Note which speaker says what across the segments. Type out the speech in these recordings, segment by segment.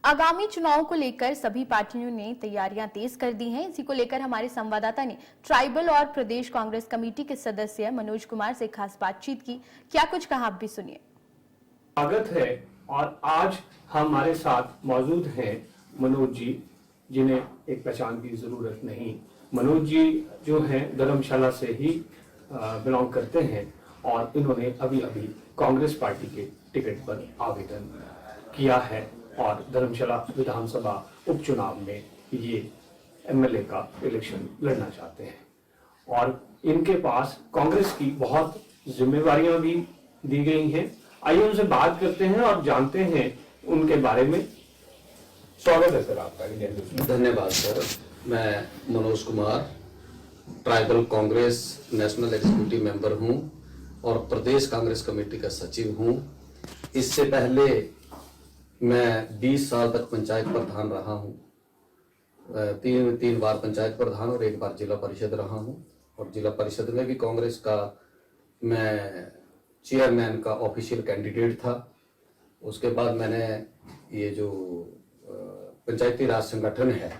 Speaker 1: आगामी चुनाव को लेकर सभी पार्टियों ने तैयारियां तेज कर दी हैं। इसी को लेकर हमारे संवाददाता ने ट्राइबल और प्रदेश कांग्रेस कमेटी के सदस्य मनोज कुमार से खास बातचीत की। क्या कुछ कहा, आप भी सुनिए।
Speaker 2: स्वागत है और आज हमारे साथ मौजूद हैं मनोज जी, जिन्हें एक पहचान की जरूरत नहीं। मनोज जी जो हैं धर्मशाला से ही बिलोंग करते हैं और इन्होंने अभी अभी कांग्रेस पार्टी के टिकट पर आवेदन किया है और धर्मशाला विधानसभा उपचुनाव में ये एमएलए का इलेक्शन लड़ना चाहते हैं और इनके पास कांग्रेस की बहुत जिम्मेवारियां भी दी गई हैं। आइए उनसे बात करते हैं और जानते हैं उनके बारे में। स्वागत है सर आपका इंडियन न्यूज़ में।
Speaker 3: धन्यवाद सर। मैं Manoj Kumar tribal Congress national executive member हूं और प्रदेश कांग्रेस कमेटी का सचिव हूं। इससे पहले मैं 20 साल तक पंचायत प्रधान रहा हूं। तीन बार पंचायत प्रधान और एक बार जिला परिषद रहा हूं और जिला परिषद में भी कांग्रेस का मैं चेयरमैन का ऑफिशियल कैंडिडेट था। उसके बाद मैंने ये जो पंचायती राज संगठन है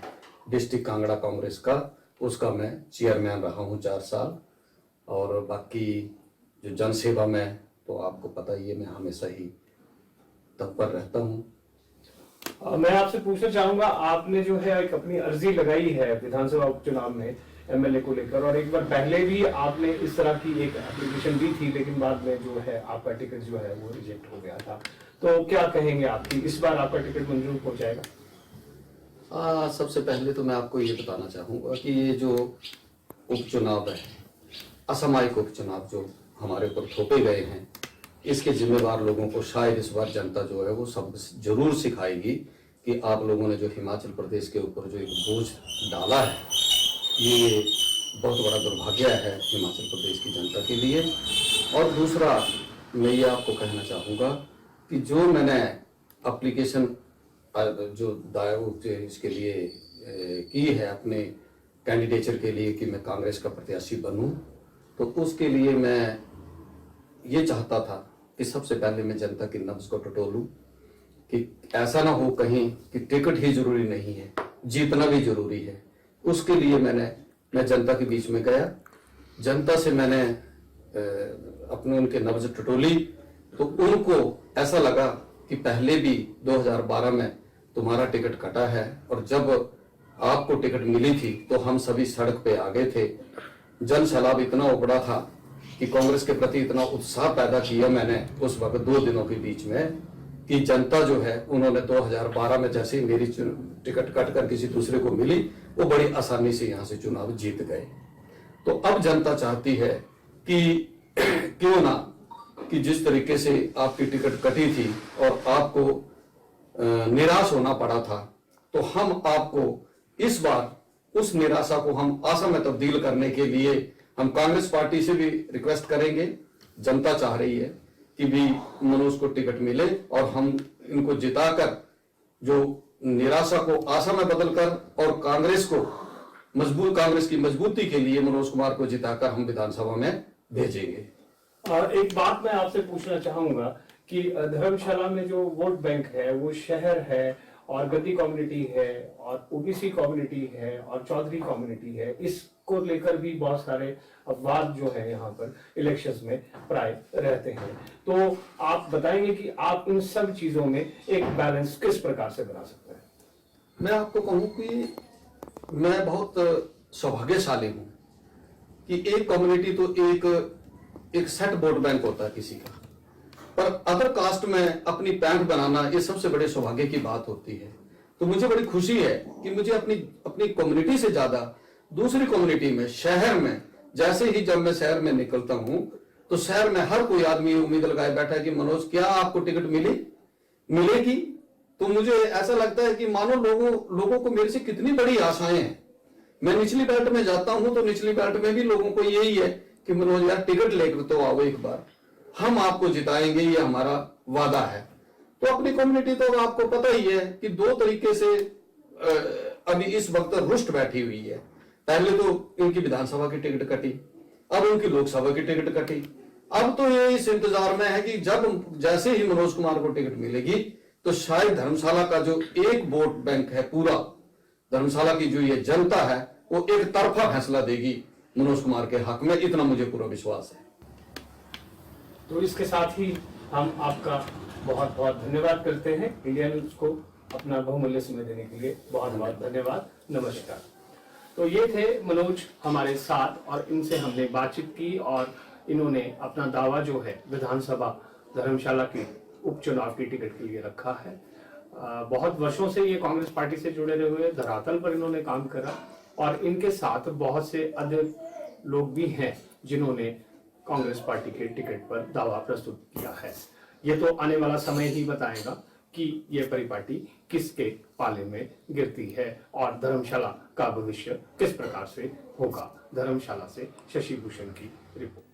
Speaker 3: डिस्ट्रिक्ट कांगड़ा कांग्रेस का, उसका मैं चेयरमैन रहा हूं 4 साल। और बाकी जो जनसेवा में तो आपको पता ही है, मैं हमेशा ही तत्पर रहता हूं।
Speaker 2: मैं आपसे पूछना चाहूंगा, आपने जो है एक अपनी अर्जी लगाई है विधानसभा उपचुनाव में एमएलए को लेकर और एक बार पहले भी आपने इस तरह की एक एप्लीकेशन दी थी, लेकिन बाद में जो है आपका टिकट जो है वो रिजेक्ट हो गया था। तो क्या कहेंगे आपकी, इस बार आपका टिकट मंजूर हो जाएगा?
Speaker 3: सबसे पहले तो मैं आपको ये बताना चाहूँगा कि ये जो उपचुनाव है, असामयिक उपचुनाव जो हमारे ऊपर थोपे गए हैं, इसके जिम्मेवार लोगों को शायद इस बार जनता जो है वो सब जरूर सिखाएगी कि आप लोगों ने जो हिमाचल प्रदेश के ऊपर जो एक बोझ डाला है, ये बहुत बड़ा दुर्भाग्य है हिमाचल प्रदेश की जनता के लिए। और दूसरा मैं ये आपको कहना चाहूँगा कि जो मैंने एप्लीकेशन जो दायर इसके लिए की है अपने कैंडिडेचर के लिए कि मैं कांग्रेस का प्रत्याशी बनूं, तो उसके लिए मैं ये चाहता था कि सबसे पहले मैं जनता की नब्ज को टटोलूं कि ऐसा ना हो कहीं कि टिकट ही जरूरी नहीं है, जीतना भी जरूरी है। उसके लिए मैं जनता के बीच में गया, जनता से मैंने अपने उनके नब्ज टटोली। तो उनको ऐसा लगा कि पहले भी 2012 में तुम्हारा टिकट कटा है और जब आपको टिकट मिली थी तो हम सभी सड़क पे आ गए थे। जन सैलाब इतना उबड़ा था कि कांग्रेस के प्रति इतना उत्साह पैदा किया मैंने उस वक्त 2 दिनों के बीच में कि जनता जो है उन्होंने 2012 में जैसे ही मेरी टिकट कट कर किसी दूसरे को मिली, वो बड़ी आसानी से यहाँ से चुनाव जीत गए। तो अब जनता चाहती है कि क्यों ना कि जिस तरीके से आपकी टिकट कटी थी और आपको निराश होना पड़ा था, तो हम आपको इस बार उस निराशा को हम आशा में तब्दील करने के लिए हम कांग्रेस पार्टी से भी रिक्वेस्ट करेंगे। जनता चाह रही है कि भी मनोज को टिकट मिले और हम इनको जिताकर जो निराशा को आशा में बदलकर और कांग्रेस की मजबूती के लिए मनोज कुमार को जिताकर हम विधानसभा में भेजेंगे।
Speaker 2: और एक बात मैं आपसे पूछना चाहूंगा कि धर्मशाला में जो वोट बैंक है वो शहर है और गद्दी कम्युनिटी है और ओबीसी कम्युनिटी है और चौधरी कम्युनिटी है, इसको लेकर भी बहुत सारे अपवाद जो है यहाँ पर इलेक्शंस में प्राय रहते हैं। तो आप बताएंगे कि आप इन सब चीजों में एक बैलेंस किस प्रकार से बना सकते हैं?
Speaker 3: मैं आपको कहूं कि मैं बहुत सौभाग्यशाली हूं कि एक कम्युनिटी तो एक सेट वोट बैंक होता है किसी का, पर अदर कास्ट में अपनी पैंठ बनाना ये सबसे बड़े सौभाग्य की बात होती है। तो मुझे बड़ी खुशी है कि मुझे अपनी कम्युनिटी से ज्यादा दूसरी कम्युनिटी में, शहर में, जैसे ही जब मैं शहर में निकलता हूं तो शहर में हर कोई आदमी उम्मीद लगाए बैठा है कि मनोज क्या आपको टिकट मिलेगी। तो मुझे ऐसा लगता है कि मानो लोगों को मेरे से कितनी बड़ी आशाएं हैं। मैं निचली बेल्ट में जाता हूं तो निचली बेल्ट में भी लोगों को यही है कि मनोज यार टिकट लेकर तो आओ, एक बार हम आपको जिताएंगे, ये हमारा वादा है। तो अपनी कम्युनिटी तो आपको पता ही है कि 2 तरीके से अभी इस वक्त रुष्ट बैठी हुई है। पहले तो इनकी विधानसभा की टिकट कटी, अब इनकी लोकसभा की टिकट कटी। अब तो ये इस इंतजार में है कि जैसे ही मनोज कुमार को टिकट मिलेगी तो शायद धर्मशाला का जो एक वोट बैंक है पूरा, धर्मशाला की जो ये जनता है वो एक तरफा फैसला देगी मनोज कुमार के हक में, इतना मुझे पूरा विश्वास है।
Speaker 2: तो इसके साथ ही हम आपका बहुत बहुत धन्यवाद करते हैं। इंडिया न्यूज को अपना बहुमूल्य समय देने के लिए बहुत बहुत धन्यवाद। नमस्कार। तो ये थे मनोज हमारे साथ और इनसे हमने बातचीत की और इन्होंने अपना दावा जो है विधानसभा धर्मशाला के उपचुनाव की टिकट के लिए रखा है। बहुत वर्षों से ये कांग्रेस पार्टी से जुड़े रहे हुए, धरातल पर इन्होंने काम करा और इनके साथ बहुत से अधिक लोग भी हैं जिन्होंने कांग्रेस पार्टी के टिकट पर दावा प्रस्तुत किया है। ये तो आने वाला समय ही बताएगा कि ये परिपाटी किसके पाले में गिरती है और धर्मशाला का भविष्य किस प्रकार से होगा। धर्मशाला से शशि भूषण की रिपोर्ट।